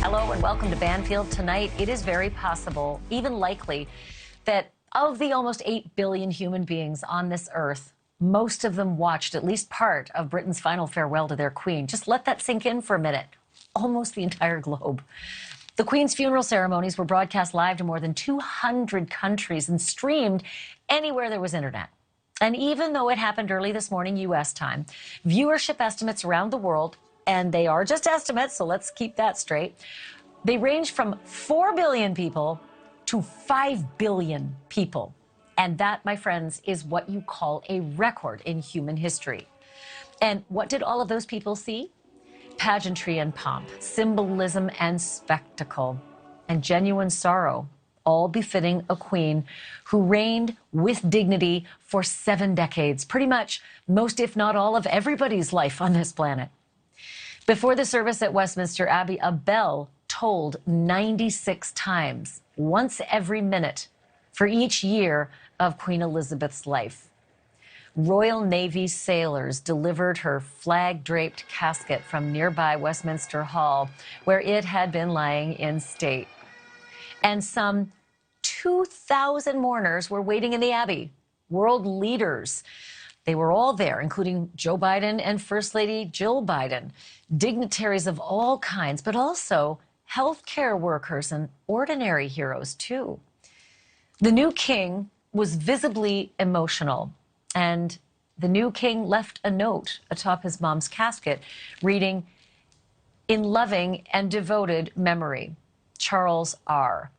Hello and welcome to Banfield. Tonight, it is very possible, even likely, that of the almost 8 billion human beings on this earth, most of them watched at least part of Britain's final farewell to their queen. Just let that sink in for a minute. Almost the entire globe. The Queen's funeral ceremonies were broadcast live to more than 200 countries and streamed anywhere there was internet. And even though it happened early this morning, U.S. time, viewership estimates around the world, and they are just estimates, so let's keep that straight, they range from 4 billion people to 5 billion people. And that, my friends, is what you call a record in human history. And what did all of those people see? Pageantry and pomp, symbolism and spectacle, and genuine sorrow, all befitting a queen who reigned with dignity for 7 decades, pretty much most, if not all, of everybody's life on this planet. Before the service at Westminster Abbey, a bell tolled 96 times, once every minute, for each year of Queen Elizabeth's life. Royal Navy sailors delivered her flag-draped casket from nearby Westminster Hall, where it had been lying in state. And some 2,000 mourners were waiting in the Abbey, world leaders. They were all there, including Joe Biden and First Lady Jill Biden, dignitaries of all kinds, but also healthcare workers and ordinary heroes, too. The new king was visibly emotional, and the new king left a note atop his mom's casket reading, "In loving and devoted memory, Charles R."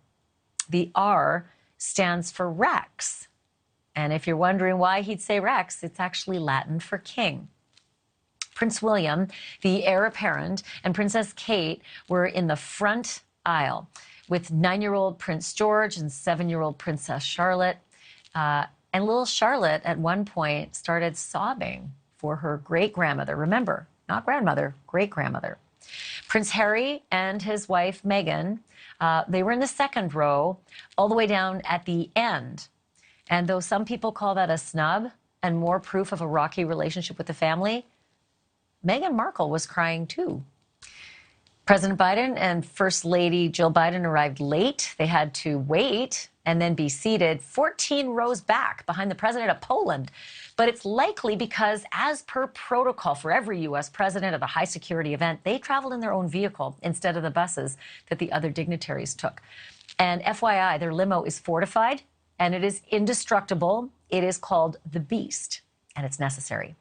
The R stands for Rex. And if you're wondering why he'd say Rex, it's actually Latin for king. Prince William, the heir apparent, and Princess Kate were in the front aisle with 9-year-old Prince George and 7-year-old Princess Charlotte. And little Charlotte, at one point, started sobbing for her great-grandmother. Remember, not grandmother, great-grandmother. Prince Harry and his wife, Meghan, they were in the second row, all the way down at the end. And though some people call that a snub and more proof of a rocky relationship with the family, Meghan Markle was crying too. President Biden and First Lady Jill Biden arrived late. They had to wait and then be seated 14 rows back behind the president of Poland. But it's likely because, as per protocol for every U.S. president at a high-security event, they traveled in their own vehicle instead of the buses that the other dignitaries took. And FYI, their limo is fortified, and it is indestructible. It is called the Beast, and it's necessary.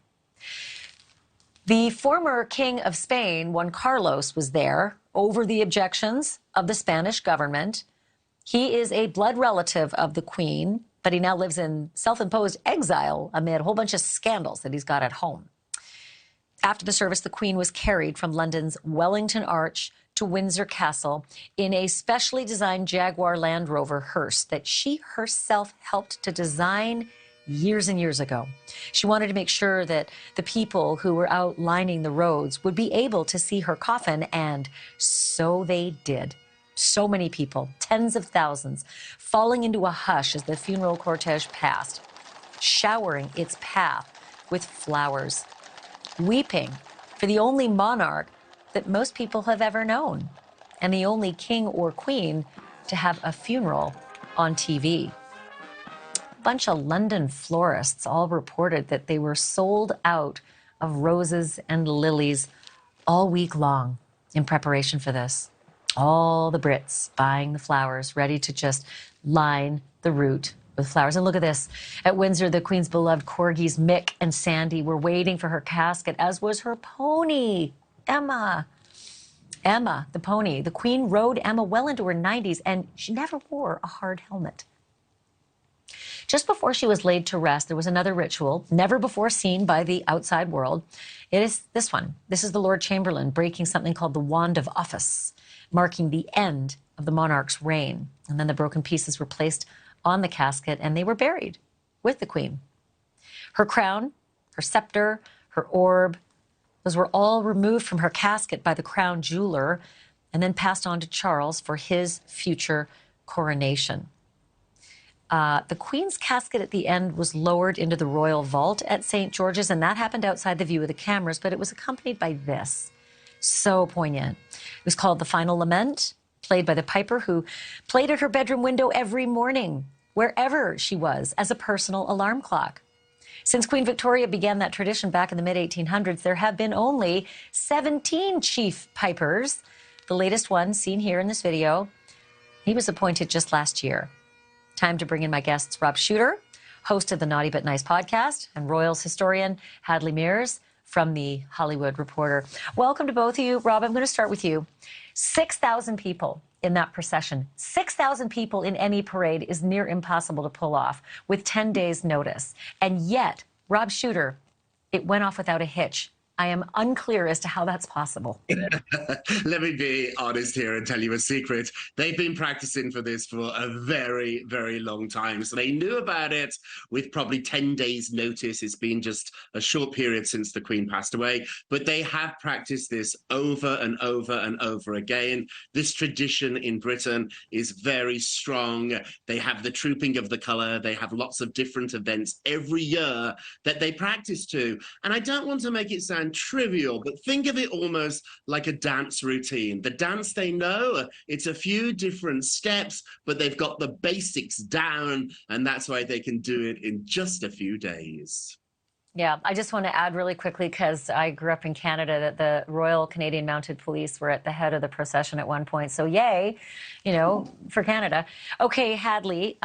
The former King of Spain, Juan Carlos, was there over the objections of the Spanish government. He is a blood relative of the Queen, but he now lives in self-imposed exile amid a whole bunch of scandals that he's got at home. After the service, the Queen was carried from London's Wellington Arch to Windsor Castle in a specially designed Jaguar Land Rover hearse that she herself helped to design years and years ago. She wanted to make sure that the people who were out lining the roads would be able to see her coffin, and so they did. So many people, tens of thousands, falling into a hush as the funeral cortege passed, showering its path with flowers, weeping for the only monarch that most people have ever known, and the only king or queen to have a funeral on TV. A bunch of London florists all reported that they were sold out of roses and lilies all week long in preparation for this. All the Brits buying the flowers, ready to just line the route with flowers. And look at this. At Windsor, the Queen's beloved corgis, Mick and Sandy, were waiting for her casket, as was her pony, Emma. Emma, the pony. The Queen rode Emma well into her 90s, and she never wore a hard helmet. Just before she was laid to rest, there was another ritual, never before seen by the outside world. It is this one. This is the Lord Chamberlain breaking something called the Wand of Office, marking the end of the monarch's reign. And then the broken pieces were placed on the casket, and they were buried with the Queen. Her crown, her scepter, her orb, those were all removed from her casket by the crown jeweler and then passed on to Charles for his future coronation. The Queen's casket at the end was lowered into the royal vault at St. George's, and that happened outside the view of the cameras, but it was accompanied by this. So poignant. It was called The Final Lament, played by the piper who played at her bedroom window every morning, wherever she was, as a personal alarm clock. Since Queen Victoria began that tradition back in the mid-1800s, there have been only 17 chief pipers. The latest one, seen here in this video, he was appointed just last year. Time to bring in my guests, Rob Shuter, host of the Naughty But Nice podcast, and Royals historian Hadley Meares from the Hollywood Reporter. Welcome to both of you. Rob, I'm going to start with you. 6,000 people in that procession. 6,000 people in any parade is near impossible to pull off with 10 days' notice. And yet, Rob Shuter, it went off without a hitch. I am unclear as to how that's possible. Let me be honest here and tell you a secret. They've been practicing for this for a very, very long time. So they knew about it with probably 10 days notice. It's been just a short period since the Queen passed away, but they have practiced this over and over and over again. This tradition in Britain is very strong. They have the trooping of the colour. They have lots of different events every year that they practice to. And I don't want to make it sound trivial, but think of it almost like a dance routine. The dance they know, it's a few different steps, but they've got the basics down, and that's why they can do it in just a few days. Yeah, I just want to add really quickly, because I grew up in Canada, that the Royal Canadian Mounted Police were at the head of the procession at one point. So yay, you know, for Canada. Okay, Hadley,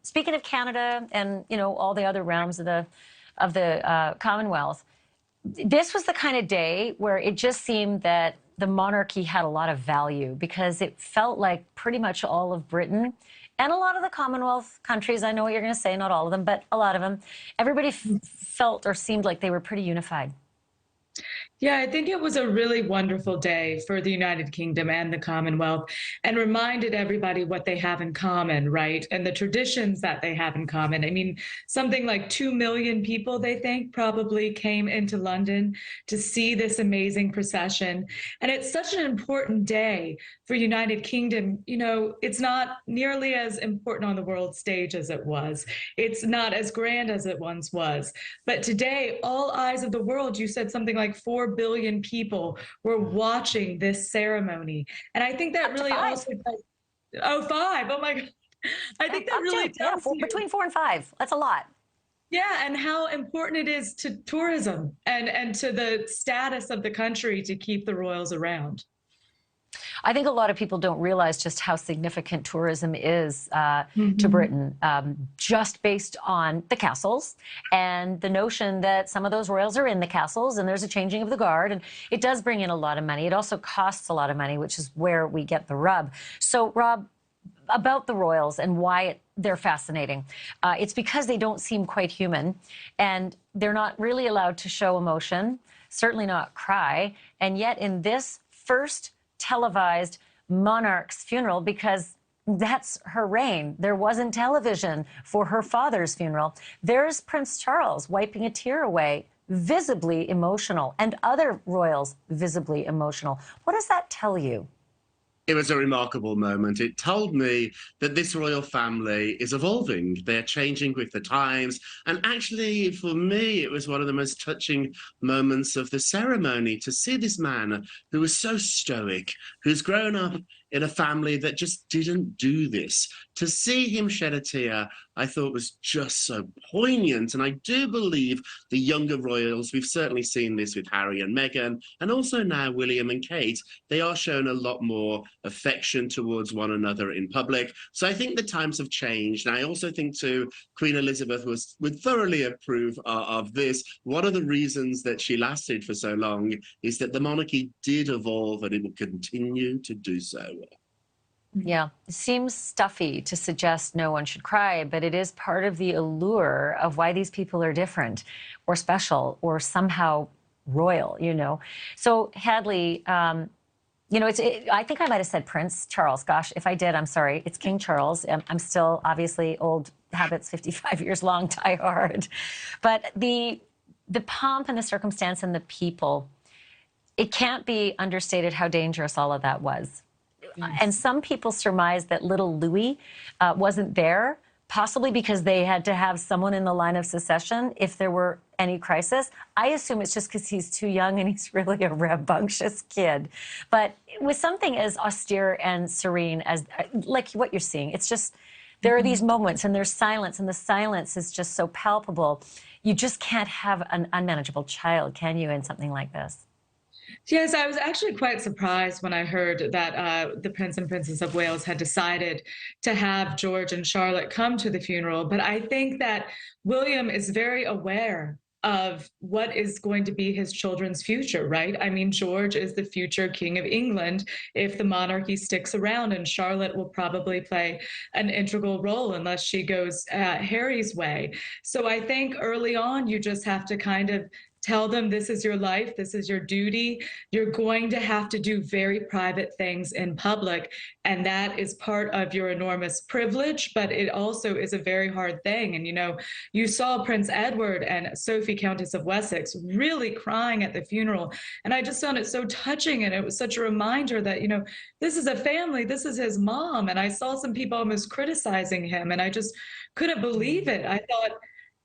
speaking of Canada and, you know, all the other realms of the Commonwealth, this was the kind of day where it just seemed that the monarchy had a lot of value, because it felt like pretty much all of Britain and a lot of the Commonwealth countries, I know what you're going to say, not all of them, but a lot of them, everybody felt or seemed like they were pretty unified. Yeah, I think it was a really wonderful day for the United Kingdom and the Commonwealth, and reminded everybody what they have in common, right? And the traditions that they have in common. I mean, something like 2 million people, they think, probably came into London to see this amazing procession. And it's such an important day for United Kingdom. You know, it's not nearly as important on the world stage as it was. It's not as grand as it once was. But today, all eyes of the world, you said something like 4 billion people were watching this ceremony. And I think that really also, oh, 5, oh my God. I think that really tells you, between 4 and 5, that's a lot. Yeah, and how important it is to tourism and to the status of the country to keep the royals around. I think a lot of people don't realize just how significant tourism is to Britain, just based on the castles and the notion that some of those royals are in the castles and there's a changing of the guard, and it does bring in a lot of money. It also costs a lot of money, which is where we get the rub. So, Rob, about the royals and why they're fascinating. It's because they don't seem quite human, and they're not really allowed to show emotion, certainly not cry, and yet in this first televised monarch's funeral, because that's her reign, there wasn't television for her father's funeral. There's Prince Charles wiping a tear away, visibly emotional, and other royals visibly emotional. What does that tell you? It was a remarkable moment. It told me that this royal family is evolving. They're changing with the times. And actually, for me, it was one of the most touching moments of the ceremony to see this man who was so stoic, who's grown up in a family that just didn't do this. To see him shed a tear, I thought was just so poignant. And I do believe the younger royals, we've certainly seen this with Harry and Meghan, and also now William and Kate, they are shown a lot more affection towards one another in public. So I think the times have changed. And I also think too, Queen Elizabeth would thoroughly approve of this. One of the reasons that she lasted for so long is that the monarchy did evolve, and it will continue to do so. Yeah, it seems stuffy to suggest no one should cry, but it is part of the allure of why these people are different or special or somehow royal, you know. So, Hadley, you know, I think I might have said Prince Charles. Gosh, if I did, I'm sorry. It's King Charles. I'm still obviously old habits, 55 years long, die hard. But the pomp and the circumstance and the people, it can't be understated how dangerous all of that was. Yes. And some people surmise that little Louis wasn't there, possibly because they had to have someone in the line of succession if there were any crisis. I assume it's just because he's too young and he's really a rambunctious kid. But with something as austere and serene as like what you're seeing, it's just, there are these moments and there's silence, and the silence is just so palpable. You just can't have an unmanageable child, can you, in something like this? Yes, I was actually quite surprised when I heard that the Prince and Princess of Wales had decided to have George and Charlotte come to the funeral. But I think that William is very aware of what is going to be his children's future, right? I mean, George is the future King of England if the monarchy sticks around, and Charlotte will probably play an integral role unless she goes Harry's way. So I think early on, you just have to kind of tell them this is your life, this is your duty. You're going to have to do very private things in public, and that is part of your enormous privilege, but it also is a very hard thing. And, you know, you saw Prince Edward and Sophie, Countess of Wessex, really crying at the funeral. And I just found it so touching, and it was such a reminder that, you know, this is a family, this is his mom. And I saw some people almost criticizing him, and I just couldn't believe it. I thought,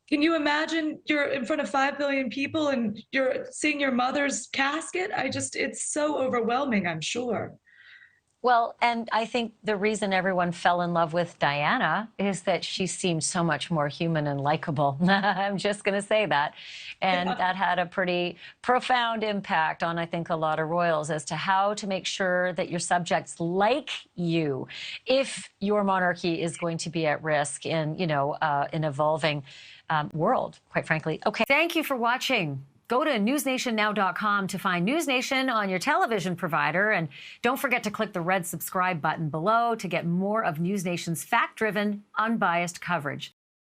can you imagine you're in front of 5 billion people and you're seeing your mother's casket? It's so overwhelming, I'm sure. Well, and I think the reason everyone fell in love with Diana is that she seemed so much more human and likable. I'm just going to say that. And that had a pretty profound impact on, I think, a lot of royals as to how to make sure that your subjects like you if your monarchy is going to be at risk in, you know, an evolving world, quite frankly. Okay, thank you for watching. Go to newsnationnow.com to find NewsNation on your television provider. And don't forget to click the red subscribe button below to get more of NewsNation's fact-driven, unbiased coverage.